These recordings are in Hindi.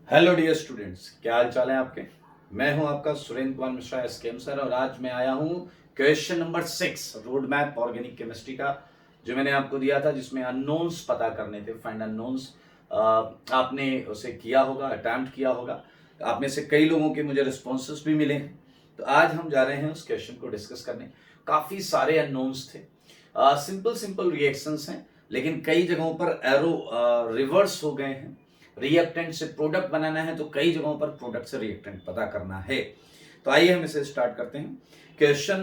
हेलो डियर स्टूडेंट्स, क्या हाल चाल है आपके। मैं हूं आपका सुरेंद्र कुमार मिश्रा एसकेएम सर और आज मैं आया हूं question number 6 road map organic chemistry का, जो मैंने आपको दिया था जिसमें अननोन्स पता करने थे, फाइंड अननोन्स। आपने उसे किया होगा, अटेम्प्ट किया होगा। आप में से कई लोगों के मुझे रिस्पॉन्सेस भी मिले हैं। तो आज हम जा रहे हैं उस क्वेश्चन को डिस्कस करने। काफ़ी सारे अननोन्स थे, सिंपल सिंपल रिएक्शंस हैं, लेकिन कई जगहों पर एरो रिवर्स हो गए हैं। रिएक्टेंट से प्रोडक्ट बनाना है तो कई जगहों पर प्रोडक्ट से रिएक्टेंट पता करना है। तो आइए हम इसे स्टार्ट करते हैं। क्वेश्चन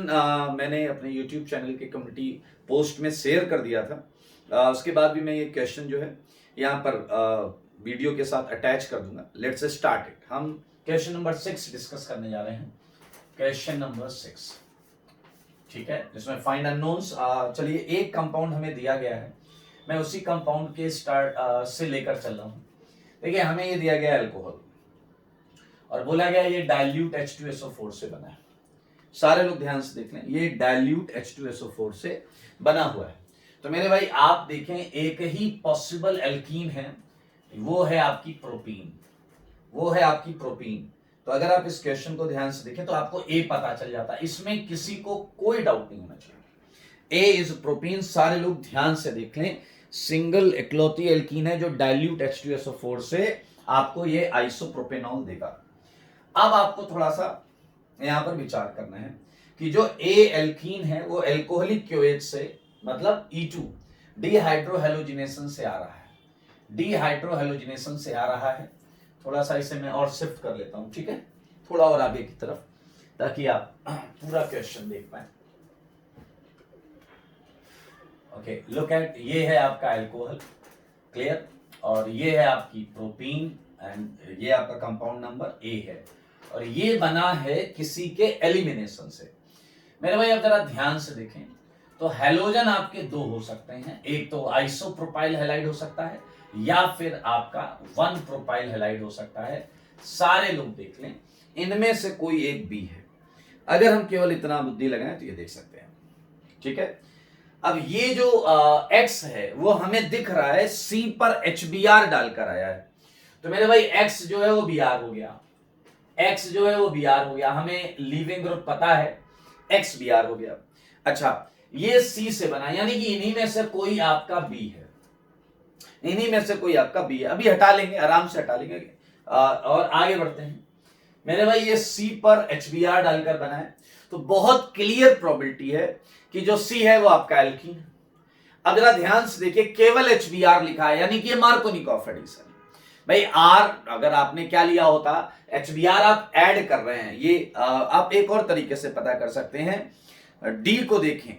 मैंने अपने यूट्यूब चैनल के कम्युनिटी पोस्ट में शेयर कर दिया था। उसके बाद भी मैं ये क्वेश्चन जो है यहाँ पर वीडियो के साथ अटैच कर दूंगा। Let's start it. हम क्वेश्चन नंबर 6 डिस्कस करने जा रहे हैं। क्वेश्चन नंबर 6, ठीक है, जिसमें फाइंड अननोन्स। चलिए, एक कंपाउंड हमें दिया गया है, मैं उसी कंपाउंड के स्टार्ट से लेकर चल रहा हूं। देखिए, हमें ये दिया गया अल्कोहल और बोला गया ये डाइल्यूट H2SO4 से बना है। सारे लोग ध्यान से देख लें, ये डाइल्यूट H2SO4 से बना हुआ है। तो मेरे भाई आप देखें, एक ही पॉसिबल एल्कीन है, वो है आपकी प्रोपीन, वो है आपकी प्रोपीन। तो अगर आप इस क्वेश्चन को ध्यान से देखें तो आपको ए पता चल जाता है, इसमें किसी को कोई डाउट नहीं होना चाहिए। ए इज प्रोपीन। सारे लोग ध्यान से देख लें, सिंगल इकलौती एल्कीन है जो डाइल्यूट H2SO4 से आपको ये आइसोप्रोपेनॉल देगा। अब आपको थोड़ा सा यहां पर विचार करना है कि जो ए एल्कीन है वो एल्कोहलिक क्योएच से, मतलब E2 डिहाइड्रोहेलोजिनेशन से आ रहा है, डिहाइड्रोहेलोजिनेशन से आ रहा है। थोड़ा सा इसे मैं और शिफ्ट कर लेता हूं, ठीक है, थोड़ा और आगे की तरफ, ताकि आप पूरा क्वेश्चन देख पाए। ओके, लुक एट, ये है आपका अल्कोहल, क्लियर, और ये है आपकी प्रोपीन एंड ये आपका कंपाउंड नंबर ए है, और ये बना है किसी के एलिमिनेशन से। मेरे भाई अब जरा ध्यान से देखें तो हैलोजन आपके दो हो सकते हैं, एक तो आइसोप्रोपाइल हैलाइड हो सकता है या फिर आपका 1 प्रोपाइल हैलाइड हो सकता है। सारे लोग देख लें, इनमें से कोई एक बी है। अगर हम केवल इतना बुद्धि लगाएं तो ये देख सकते हैं, ठीक है। अब ये जो X है वो हमें दिख रहा है C पर HBr डालकर आया है, तो मेरे भाई X जो है वो Br हो गया, X जो है वो Br हो गया। हमें लीविंग ग्रुप पता है, X Br हो गया। अच्छा, ये C से बना, यानी कि इन्हीं में से कोई आपका B है, इन्हीं में से कोई आपका B है। अभी हटा लेंगे, आराम से हटा लेंगे और आगे बढ़ते हैं। मेरे भाई ये C पर HBr डालकर बना है, तो बहुत क्लियर प्रोबेबिलिटी है कि जो C है वो आपका एल्कीन है। अब जरा ध्यान से देखिए, केवल HBr लिखा है, यानी कि ये मार्कोनिकॉफ एडिशन। भाई R अगर आपने क्या लिया होता, HBr आप ऐड कर रहे हैं, ये आप एक और तरीके से पता कर सकते हैं। D को देखें,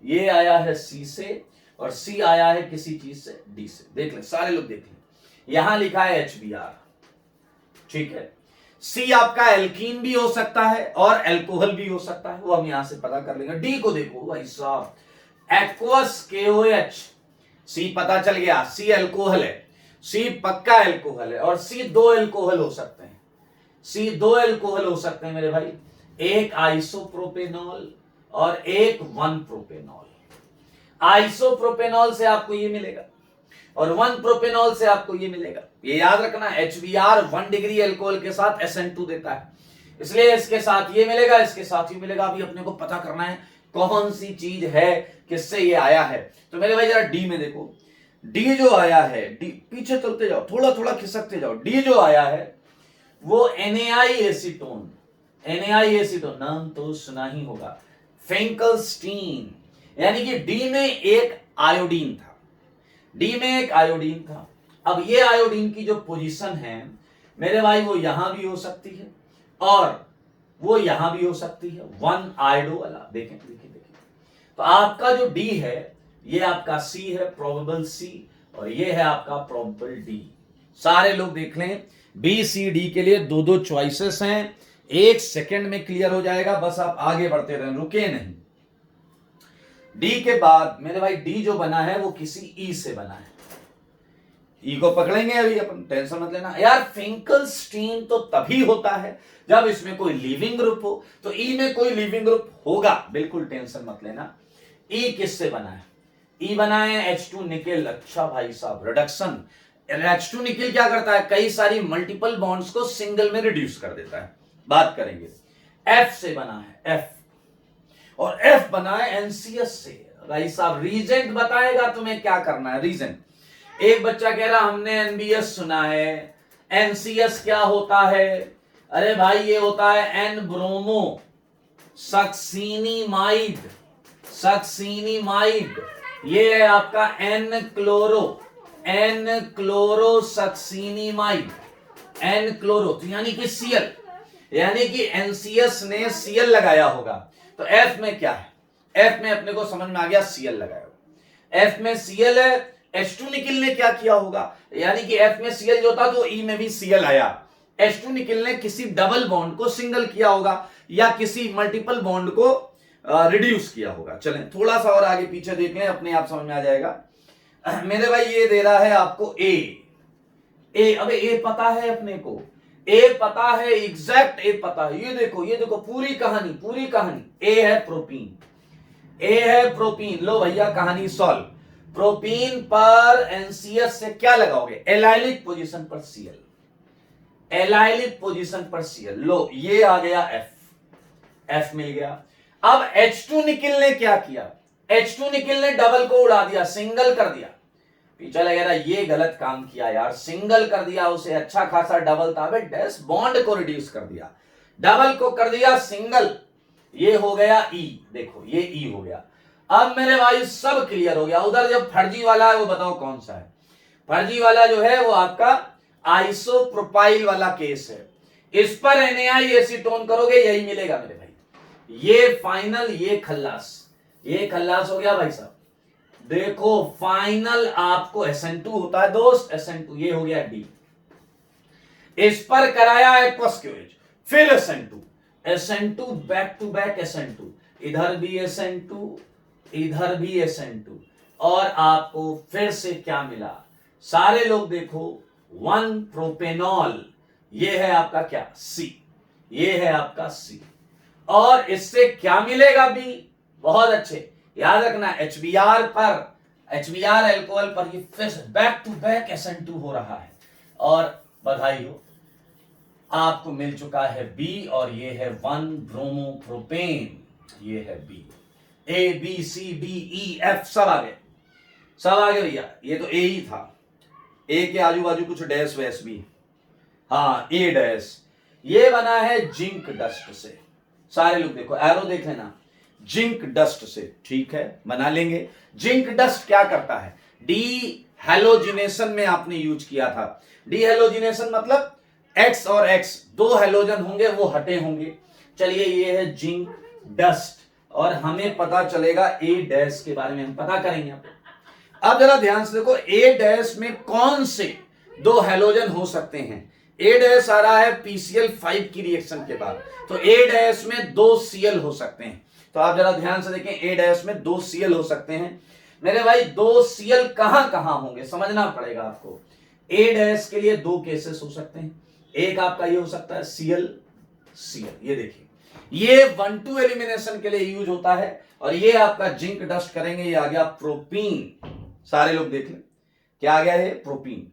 ये आया है C से और C आया है किसी चीज से D से। देख लें, सारे लोग देख लें, यहां लिखा है HBr, ठीक है। C आपका एल्कीन भी हो सकता है और अल्कोहल भी हो सकता है, वो हम यहां से पता कर लेंगे। D को देखो भाई साहब, एक्वस KOH, C पता चल गया, C अल्कोहल है, C पक्का अल्कोहल है, और C दो अल्कोहल हो सकते हैं, C दो अल्कोहल हो सकते हैं मेरे भाई, एक आइसोप्रोपेनॉल और एक 1 प्रोपेनॉल। आइसोप्रोपेनॉल से आपको ये मिलेगा और 1 प्रोपेनॉल से आपको ये मिलेगा। ये याद रखना, HBr 1 डिग्री अल्कोहल के साथ SN2 देता है, इसलिए इसके साथ ये मिलेगा, इसके साथ ये मिलेगा। अभी अपने को पता करना है कौन सी चीज है किससे ये आया है। तो मेरे भाई जरा डी में देखो, डी जो आया है, डी पीछे चलते जाओ, थोड़ा थोड़ा खिसकते जाओ। डी जो आया है वो NaI एसीटोन, NaI एसीटोन नाम तो सुना ही होगा, फिंकलस्टीन, यानी कि डी में एक आयोडीन था, डी में एक आयोडीन था। अब ये आयोडीन की जो पोजीशन है मेरे भाई, वो यहां भी हो सकती है और वो यहां भी हो सकती है, 1 आयोडो वाला। देखें देखिए देखिए, तो आपका जो डी है ये आपका सी है, प्रोबेबल सी, और ये है आपका प्रोबेबल डी। सारे लोग देख लें, बी सी डी के लिए दो दो चॉइसेस हैं, 1 सेकंड में क्लियर हो जाएगा, बस आप आगे बढ़ते रहें, रुके नहीं। डी के बाद मेरे भाई डी जो बना है वो किसी ई से बना है, ई को पकड़ेंगे अभी अपन, टेंशन मत लेना यार। फिंकलस्टीन तो तभी होता है जब इसमें कोई लिविंग ग्रुप हो, तो ई में कोई लिविंग ग्रुप होगा, बिल्कुल टेंशन मत लेना। ई किससे बना है, ई बना है H2 निकेल। अच्छा भाई साहब, रिडक्शन H2 निकिल क्या करता है, कई सारी मल्टीपल बॉन्ड्स को सिंगल में रिड्यूस कर देता है। बात करेंगे F से बना है F, और F बना है NCS से। भाई साहब रीजेंट बताएगा तुम्हें क्या करना है। रीजेंट एक बच्चा कह रहा हमने NBS सुना है, NCS क्या होता है? अरे भाई ये होता है N ब्रोमो सक्सीनिमाइड, सक्सीनिमाइड। ये है आपका N क्लोरो सक्सीनिमाइड, N क्लोरो, तो यानी कि Cl, यानी कि NCS ने Cl लगाया होगा। तो F में क्या है, F में अपने को समझ में आ गया Cl लगाया होगा। F में Cl है, H2 निकिल ने क्या किया होगा, यानी कि F में Cl जो था तो E में भी Cl आया। H2 निकिल ने किसी डबल बॉन्ड को सिंगल किया होगा या किसी मल्टीपल बॉन्ड को रिड्यूस किया होगा। चलें थोड़ा सा और आगे पीछे देख लें, अपने आप समझ में आ जाएगा। मेरे भाई ये दे रहा है आपको ए, अबे ए पता है अपने को, ए पता है, एग्जैक्ट ए पता है। ये देखो पूरी कहानी। ए है प्रोपीन, ए है प्रोपीन। लो भैया कहानी सॉल्व। प्रोपीन पर NCS से क्या लगाओगे, एलाइलिक पोजीशन पर Cl, एलाइलिक पोजीशन पर Cl। लो ये आ गया F मिल गया। अब H2 निकिल ने क्या किया, H2 निकिल ने डबल को उड़ा दिया, सिंगल कर दिया। पीछे लगेगा ये गलत काम किया यार, सिंगल कर दिया उसे, अच्छा खासा डबल था, डैश बॉन्ड को रिड्यूस कर दिया, डबल को कर दिया सिंगल। ये हो गया E, देखो ये E हो गया। अब मेरे भाई सब क्लियर हो गया। उधर जब फर्जी वाला है वो बताओ कौन सा है। फर्जी वाला जो है वो आपका आइसोप्रोपाइल वाला केस है। इस पर NaI एसीटोन करोगे यही मिलेगा मेरे भाई। ये फाइनल, ये खल्लास हो गया भाई साहब। देखो फाइनल आपको SN2 होता है दोस्त, SN2, ये हो गया D। इस पर कराया एक्वस क्यूएच, फिर SN2 back to back SN2, इधर भी SN2, इधर भी SN2, और आपको फिर से क्या मिला, सारे लोग देखो 1 प्रोपेनॉल, ये है आपका क्या C, ये है आपका C, और इससे क्या मिलेगा B। बहुत अच्छे याद रखना, HBr एल्कोहल पर ये फिर बैक टू बैक SN2 हो रहा है, और बधाई हो आपको मिल चुका है B, और ये है 1 ब्रोमोप्रोपेन, ये है B। A B C D E F सब आ गए भैया। ये तो A ही था, A के आजू बाजू कुछ डैश वैश भी, हाँ A डैश। ये बना है जिंक डस्ट से, सारे लोग देखो एरो देख लेना, जिंक डस्ट से, ठीक है बना लेंगे। जिंक डस्ट क्या करता है, डी हैलोजिनेशन में आपने यूज किया था। डी हैलोजिनेशन मतलब X और X दो हैलोजन होंगे वो हटे होंगे। चलिए ये है जिंक डस्ट, और हमें पता चलेगा A डैश के बारे में हम पता करेंगे। अब जरा ध्यान से देखो, A डैश में कौन से दो हैलोजन हो सकते हैं। A डैश आ रहा है PCl5 की रिएक्शन के बाद, तो A डैश में 2 Cl हो सकते हैं। तो आप जरा ध्यान से देखें, A डैश में 2 Cl हो सकते हैं मेरे भाई। 2 Cl कहां कहां होंगे समझना पड़ेगा आपको। A डैश के लिए 2 केसेस हो सकते हैं। एक आपका ये हो सकता है Cl, ये देखिए ये 1-2 एलिमिनेशन के लिए यूज होता है, और ये आपका जिंक डस्ट करेंगे, ये आ गया प्रोपीन। सारे लोग देख लें क्या आ गया है, प्रोपीन।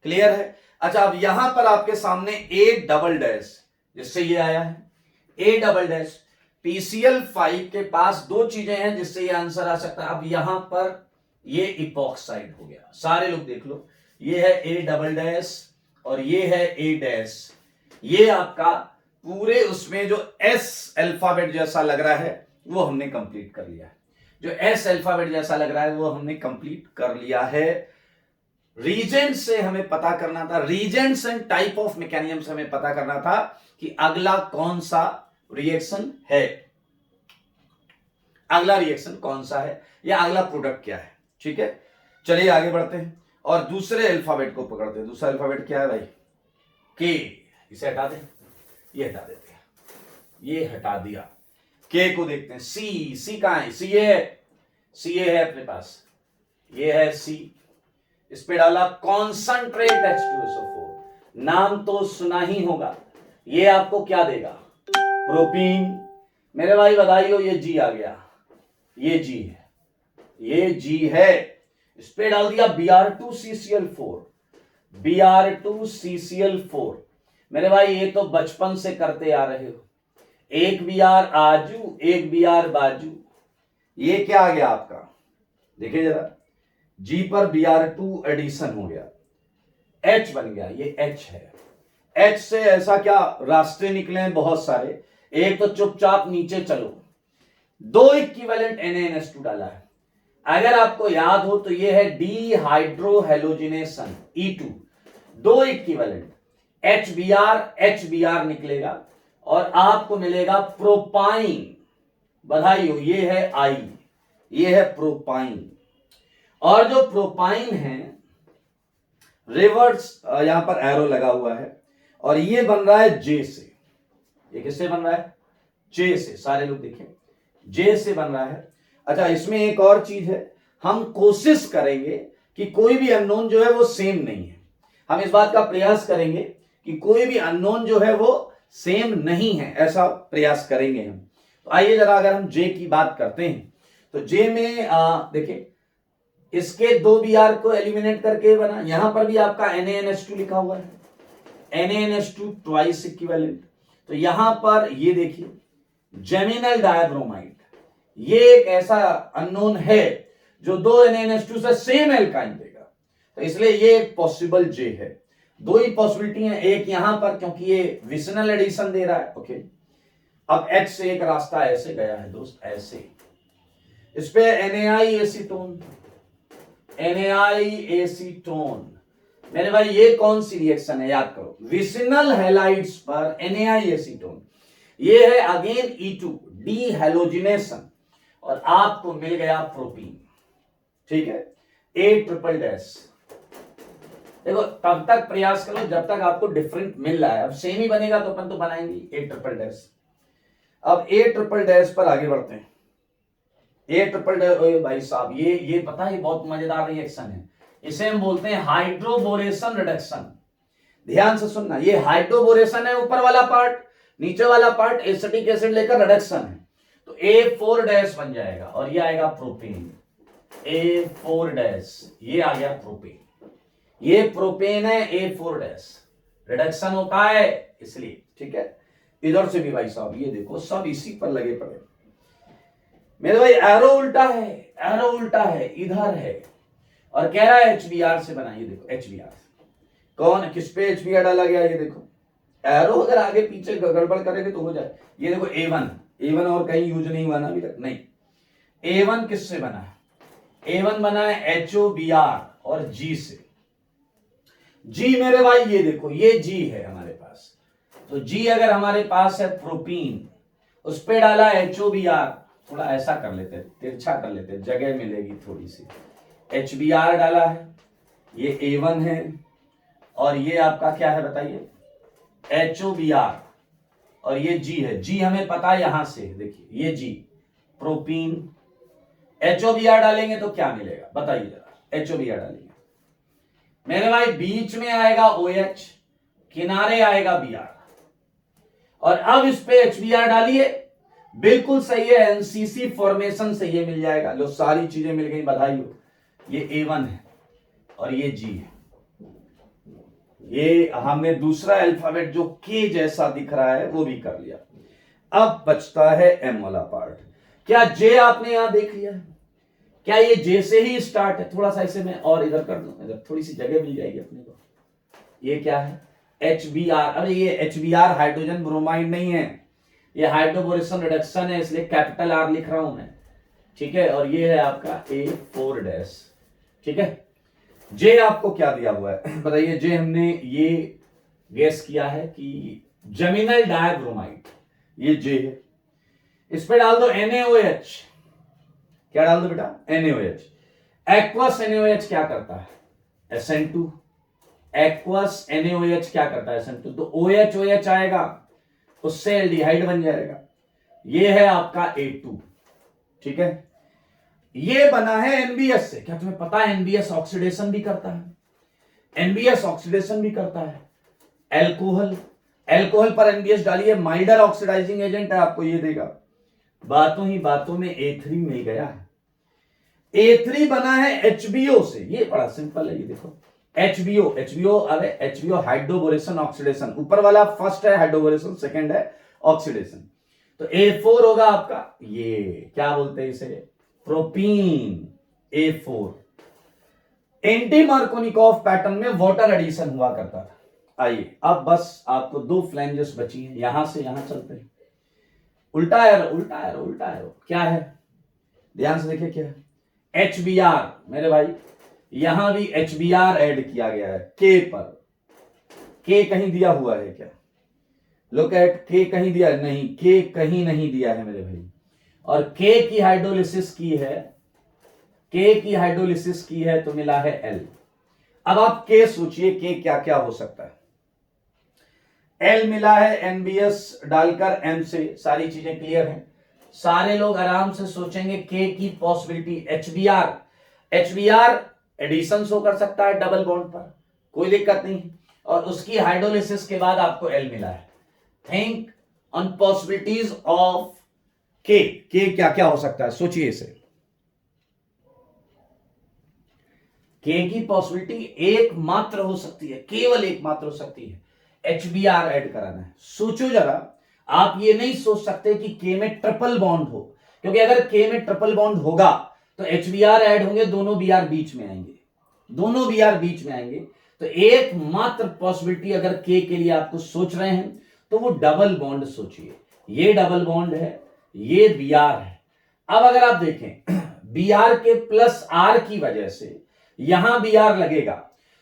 क्लियर है। अच्छा अब यहां पर आपके सामने A डबल डैश, जिससे ये आया है A डबल डैश। PCl5 के पास 2 चीजें हैं जिससे ये आंसर आ सकता है। अब यहां पर ये इपॉक्साइड हो गया, सारे लोग देख लो, ये है A डबल डैश और ये है A डैश। ये आपका पूरे उसमें जो S अल्फाबेट जैसा लग रहा है वो हमने कंप्लीट कर लिया है। जो S अल्फाबेट जैसा लग रहा है वो हमने कंप्लीट कर लिया है। रीजेंट से हमें पता करना था, Regents and type of mechanism से हमें पता करना था कि अगला कौन सा रिएक्शन है, अगला रिएक्शन कौन सा है या अगला प्रोडक्ट क्या है। ठीक है चलिए आगे बढ़ते हैं और दूसरे अल्फाबेट को पकड़ते हैं। दूसरा अल्फाबेट क्या है भाई, के। इसे हटा दें, ये हटा देते हैं, ये हटा दिया। के को देखते हैं, सी। सी कहां है, सी है अपने पास, ये है सी। इस पे डाला कॉन्संट्रेट H2SO4, नाम तो सुना ही होगा। ये आपको क्या देगा, प्रोपीन। मेरे भाई बधाई हो, ये जी आ गया, ये जी है, ये जी है। इस पे डाल दिया Br2CCl4, Br2CCl4। मेरे भाई ये तो बचपन से करते आ रहे हो, एक Br आजू एक Br बाजू, ये क्या आ गया आपका, देखिए जरा, G पर Br2 एडिशन हो गया, H बन गया, ये H है। H से ऐसा क्या रास्ते निकले हैं बहुत सारे, एक तो चुपचाप नीचे चलो, दो इक्विवेलेंट NaNH2 डाला है। अगर आपको याद हो तो ये है डीहाइड्रोहेलोजिनेशन E2, दो इक्विवेलेंट HBr निकलेगा और आपको मिलेगा प्रोपाइन, बधाई हो, ये है I, ये है प्रोपाइन। और जो प्रोपाइन है रिवर्स, यहां पर एरो लगा हुआ है और ये बन रहा है J से। ये किससे बन रहा है? J से, सारे लोग देखें, J से बन रहा है। अच्छा, इसमें एक और चीज है, हम कोशिश करेंगे कि कोई भी अननोन जो है वो सेम नहीं है, हम इस बात का प्रयास करेंगे कि कोई भी अननोन जो है वो सेम नहीं है, ऐसा प्रयास करेंगे हम। तो आइए जरा अगर हम J की बात करते हैं तो J में देखिए, इसके दो Br को एलिमिनेट करके बना, यहां पर भी आपका NaNH2 लिखा हुआ है, NaNH2 ट्वाइस इक्विवेलेंट। तो यहां पर ये देखिए जेमिनल डायब्रोमाइड, ये एक ऐसा अननोन है जो दो NaNH2 से सेम एल्काइन देगा, तो इसलिए ये एक पॉसिबल J है। दो ही पॉसिबिलिटी है, एक यहां पर क्योंकि ये विसिनल एडिशन दे रहा है, ओके। अब H से एक रास्ता ऐसे गया है दोस्त, ऐसे, इस पे NaI एसीटोन, NaI एसीटोन। मेरे भाई ये कौन सी रिएक्शन है, याद करो, विसिनल हैलाइड्स पर NaI एसीटोन, ये है अगेन E2 डीहैलोजिनेशन, और आपको मिल गया प्रोपीन, ठीक है, A ट्रिपल डैश। देखो तब तक प्रयास करो जब तक आपको डिफरेंट मिल रहा है, अब सेम ही बनेगा तो अपन तो बनाएंगे A ट्रिपल डैश। अब A ट्रिपल डैश पर आगे बढ़ते हैं। A ट्रिपल डैश, भाई साहब ये पता है, बहुत मजेदार रिएक्शन है, इसे हम बोलते हैं हाइड्रोबोरेशन रिडक्शन। ध्यान से सुनना, ये हाइड्रोबोरेशन है ऊपर वाला पार्ट, नीचे वाला पार्ट एसिटिक एसिड लेकर रिडक्शन है, तो A4 डैश बन जाएगा और ये आएगा प्रोपेन, A4 डैश, ये आ गया प्रोपेन, ये प्रोपेन है, A4 डैश, रिडक्शन होता है इसलिए, ठीक है। इधर से भी भाई साहब ये देखो सब इसी पर लगे पड़े, मेरे भाई एरो उल्टा है, एरो उल्टा है, इधर है, और कह रहा है HBr से बना, ये देखो HBr, कौन किस पे HBr डाला गया, ये देखो, एरो अगर आगे पीछे गड़बड़ करेंगे तो हो जाए। ये देखो A1 और कहीं यूज नहीं हुआ ना अभी तक, नहीं, A1 किससे बना है, A1 बना है HOBr और G से। G मेरे भाई ये देखो, ये G है हमारे पास, तो G अगर हमारे पास है प्रोपीन, उस पे डाला HOBr, थोड़ा ऐसा कर लेते हैं, तिरछा कर लेते हैं, जगह मिलेगी थोड़ी सी, HBr डाला है, ये A1 है और ये आपका क्या है बताइए, HOBr, और ये G है, G हमें पता है यहां से, देखिए ये G प्रोपीन, HOBr डालेंगे तो क्या मिलेगा बताइए जरा, HOBr डालेंगे, मेरे भाई बीच में आएगा OH, किनारे आएगा Br, और अब इस पे HBr डालिए, बिल्कुल सही है, NCC फॉर्मेशन से ये मिल जाएगा। लो सारी चीजें मिल गई, बधाई हो, ये A1 है और ये G है, ये हमने दूसरा अल्फाबेट जो K जैसा दिख रहा है वो भी कर लिया। अब बचता है M वाला पार्ट। क्या J आपने यहां देख लिया है, क्या ये J से ही स्टार्ट है, थोड़ा सा इसे मैं और इधर कर दूं, इधर थोड़ी सी जगह मिल जाएगी अपने को। ये क्या है HBr, अरे ये HBr हाइड्रोजन ब्रोमाइड नहीं है, ये हाइड्रोबोरेशन रिडक्शन है, इसलिए कैपिटल R लिख रहा हूं मैं, ठीक है, और ये है आपका A4 डैश, ठीक है। J आपको क्या दिया हुआ है बताइए, J हमने ये गेस किया है कि जेमिनल डायब्रोमाइड, ये J है, इस पे डाल दो NaOH, क्या डाल दो बेटा, NaOH, एक्वस NaOH क्या करता है, SN2, एक्वस NaOH क्या करता है, SN2, तो OH आएगा, उससे एल्डिहाइड बन जाएगा, ये है आपका A2, ठीक है। ये बना है NBS से, क्या तुम्हें पता है NBS ऑक्सीडेशन भी करता है, NBS ऑक्सीडेशन भी करता है, एल्कोहल पर NBS डालिए, माइल्डर ऑक्सीडाइजिंग एजेंट है, आपको ये देगा। बातों ही बातों में A3 मिल गया है, A3 बना है HBO से, ये बड़ा सिंपल है, ये देखो एचबीओ अरे एचबीओ हाइड्रोबोरेशन ऑक्सीडेशन, ऊपर वाला फर्स्ट है हाइड्रोबोरेशन, सेकंड है ऑक्सीडेशन। तो A4 होगा आपका, ये क्या बोलते हैं इसे, propene A4। Anti Markovnikov pattern में वाटर एडिशन हुआ करता था। आइए अब बस आपको दो फ्लैंजेस बची हैं, यहां से यहां चलते हैं। उल्टा एरो, उल्टा एरो, उल्टा एरो क्या है, ध्यान से देखिए क्या है, HBr मेरे भाई, यहां भी HBr ऐड किया गया है के पर। के कहीं दिया हुआ है क्या, लुक एट, के कहीं दिया नहीं, के कहीं नहीं दिया है मेरे भाई। और के की हाइड्रोलिसिस की है, के की हाइड्रोलिसिस की है तो मिला है L। अब आप के सोचिए के क्या क्या हो सकता है। L मिला है NBS डालकर M से, सारी चीजें क्लियर हैं। सारे लोग आराम से सोचेंगे के की पॉसिबिलिटी, HBr एडिशन शो कर सकता है डबल बॉन्ड पर, कोई दिक्कत नहीं, और उसकी हाइड्रोलिसिस के बाद आपको L मिला है। थिंक ऑन पॉसिबिलिटीज ऑफ के क्या क्या हो सकता है, सोचिए इसे। के की पॉसिबिलिटी एक मात्र हो सकती है, केवल एक मात्र हो सकती है, HBr ऐड कराना है। सोचो जरा, आप ये नहीं सोच सकते कि के में ट्रिपल बॉन्ड हो, क्योंकि अगर के में ट्रिपल बॉन्ड होगा तो HBr ऐड होंगे, दोनों Br बीच में आएंगे, दोनों Br बीच में आएंगे। तो एक मात्र पॉसिबिलिटी अगर के लिए आपको सोच रहे हैं तो वो डबल बॉन्ड सोचिए, ये डबल बॉन्ड है, ये Br है। अब अगर आप देखें Br के प्लस R की वजह से यहां Br लगेगा,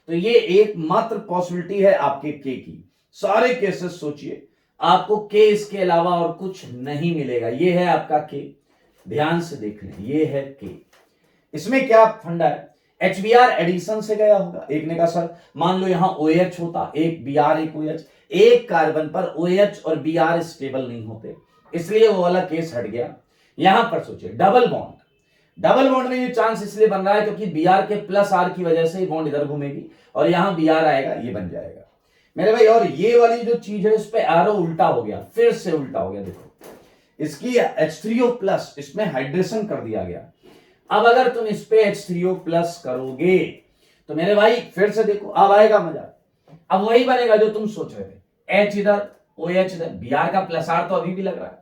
तो ये एक मात्र पॉसिबिलिटी है आपके के की। सारे केसेस सोचिए, आपको के इसके अलावा और कुछ नहीं मिलेगा। ये है आपका के, ध्यान से देख लें, ये है के। इसमें क्या फंडा है, HBr एडिशन से गया होगा। एक ने कहा सर मान लो यहां OH होता, एक Br एक OH, एक कार्बन पर OH और Br स्टेबल नहीं होते, इसलिए वो वाला केस हट गया। यहां पर सोचिए डबल बॉन्ड, डबल बॉन्ड में ये चांस इसलिए बन रहा है क्योंकि Br के प्लस R की वजह से बॉन्ड इधर घूमेगी और यहां Br आएगा, ये बन जाएगा मेरे भाई। और ये वाली जो चीज है इस पे एरो उल्टा हो गया, फिर से उल्टा हो गया, देखो इसकी H3O+ इसमें हाइड्रेशन कर दिया गया। अब अगर तुम इस पे H3O+ करोगे तो मेरे भाई फिर से देखो, अब आएगा मजा। अब वही बनेगा जो तुम सोच रहे थे, H इधर OH इधर, Br का प्लस R तो अभी भी लग रहा है,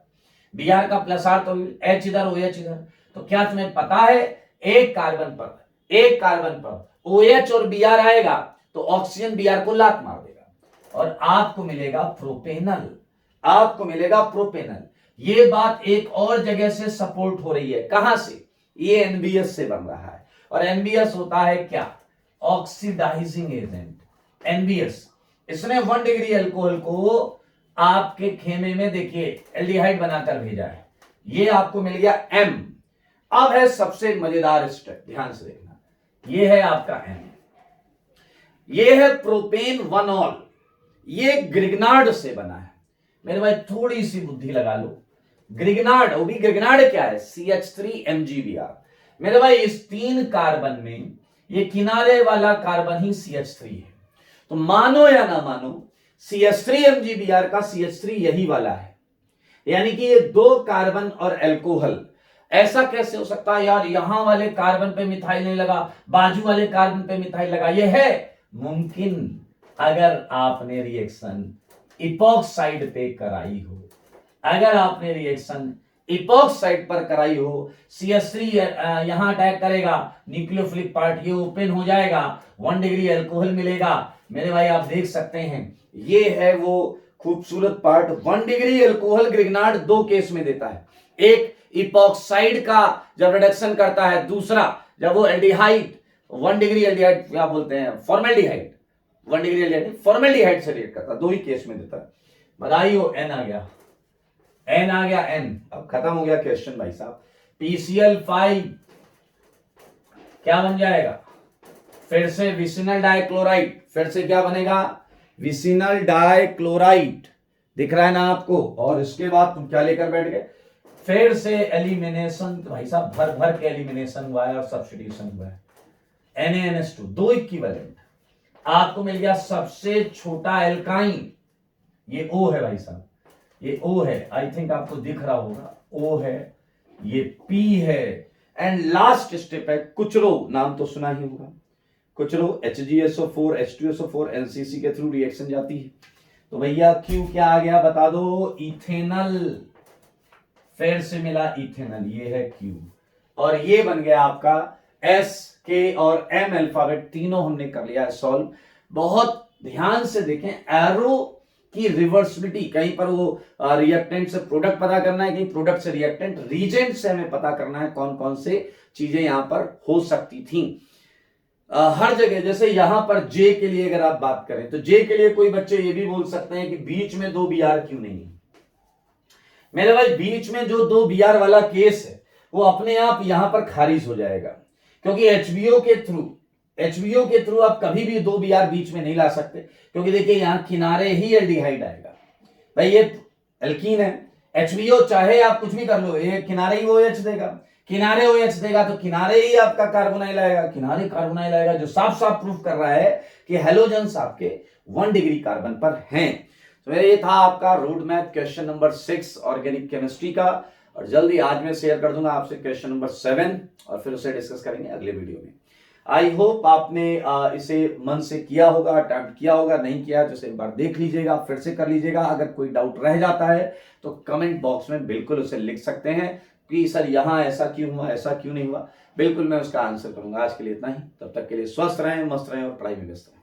Br का प्लस R तो H इधर OH इधर। तो क्या तुम्हें पता है, एक कार्बन पर OH और Br आएगा तो ऑक्सीजन Br को लात मार देगा और आपको मिलेगा प्रोपेनल, आपको मिलेगा प्रोपेनल। ये बात एक और जगह से सपोर्ट हो रही है, कहां से, ये NBS से बन रहा है। और NBS होता है क्या, ऑक्सीडाइजिंग एजेंट, NBS। इसने 1 डिग्री अल्कोहल को आपके खेमे में देखिए एल्डिहाइड बनाकर भेजा है, ये आपको मिल गया M। अब है सबसे मजेदार स्टेप, ध्यान से देखना, ये है आपका M, ये है प्रोपेन 1ऑल, ये ग्रिग्नार्ड से बना है मेरे भाई। थोड़ी सी बुद्धि लगा लो, ग्रिग्नार्ड, वो भी ग्रिग्नार्ड क्या है, CH3MgBr मेरे भाई। इस 3 कार्बन में ये किनारे वाला कार्बन ही CH3 है, तो मानो या ना मानो CH3MgBr का CH3 यही वाला है, यानी कि ये 2 कार्बन और अल्कोहल। ऐसा कैसे हो सकता है यार, यहां वाले कार्बन पे मिथाइल नहीं लगा, बाजू वाले कार्बन पे मिथाइल लगा, ये है मुमकिन अगर आपने रिएक्शन इपॉक्साइड पे कराई हो, अगर आपने रिएक्शन इपॉक्साइड पर कराई हो। CH3 यहां अटैक करेगा, न्यूक्लियोफिलिक पार्ट ये ओपन हो जाएगा, 1 डिग्री अल्कोहल मिलेगा मेरे भाई। आप देख सकते हैं ये है वो खूबसूरत part, 1 degree alcohol Grignard 2 case में देता है, एक इपॉक्साइड का जब रिडक्शन करता है, दूसरा जब वो एल्डिहाइड 1 डिग्री एल्डिहाइड क्या बोलते हैं, फॉर्मेल्डिहाइड, 1 डिग्री एल्डिहाइड फॉर्मेल्डिहाइड से रिएक्ट करता है, 2 ही केस में देता है। बधाई हो, N आ गया, N आ गया, N। अब खत्म हो गया क्वेश्चन भाई साहब। PCl5 क्या बन जाएगा, फिर से विसिनल डाइक्लोराइड, फिर से क्या बनेगा, विसिनल डाइक्लोराइड, दिख रहा है ना आपको। और इसके बाद तुम क्या लेकर बैठ गए, फिर से एलिमिनेशन भाई साहब, भर भर के एलिमिनेशन हुआ है और सब्स्टिट्यूशन हुआ है, NaNH2 2 इक्विवेलेंट। आपको मिल गया सबसे छोटा एल्काइन, ये O है भाई साहब, ये O है, आई थिंक आपको दिख रहा होगा, O है, ये P है, एंड लास्ट स्टेप है कुचरो, नाम तो सुना ही होगा, कुछ लोग HgSO4 H2SO4 NCC के थ्रू रिएक्शन जाती है। तो भैया Q क्या आ गया बता दो, इथेनल, फिर से मिला इथेनल, ये है Q, और ये बन गया आपका S, K और M अल्फाबेट, तीनों हमने कर लिया है सॉल्व। बहुत ध्यान से देखें, एरो की रिवर्सिबिलिटी, कहीं पर वो रिएक्टेंट से प्रोडक्ट पता करना है, कहीं प्रोडक्ट से रिएक्टेंट, रीजेंट से हमें पता करना है कौन कौन से चीजें यहां पर हो सकती थी। हर जगह, जैसे यहां पर जे के लिए अगर आप बात करें तो जे के लिए कोई बच्चे ये भी बोल सकते हैं कि बीच में 2 Br क्यों नहीं है। मेरे भाई बीच में जो 2 Br वाला केस है वो अपने आप यहां पर खारिज हो जाएगा, क्योंकि एचबीओ के थ्रू आप कभी भी 2 Br बीच में नहीं ला सकते, क्योंकि देखिए यहां किनारे ही एल्डिहाइड आएगा। भाई ये एल्कीन है, एचबीओ चाहे आप कुछ भी कर लो, ये किनारे ही OH देगा, किनारे OH देगा तो किनारे ही आपका कार्बोनाइल आएगा, किनारे कार्बोनाइल आएगा, जो साफ साफ प्रूफ कर रहा है कि हेलोजेंस आपके 1 डिग्री कार्बन पर हैं। तो ये था आपका road map question number 6 organic chemistry का, और जल्दी आज मैं शेयर कर दूंगा आपसे क्वेश्चन नंबर 7, और फिर उसे डिस्कस करेंगे अगले वीडियो में। आई होप आपने इसे मन से किया होगा, अटेम्प्ट किया होगा, नहीं किया तो इसे एक बार देख लीजिएगा, फिर से कर लीजिएगा। अगर कोई डाउट रह जाता है तो कमेंट बॉक्स में बिल्कुल उसे लिख सकते हैं कि सर यहाँ ऐसा क्यों हुआ, ऐसा क्यों नहीं हुआ, बिल्कुल मैं उसका आंसर करूंगा। आज के लिए इतना ही, तब तक के लिए स्वस्थ रहें, मस्त रहें और पढ़ाई में व्यस्त रहें।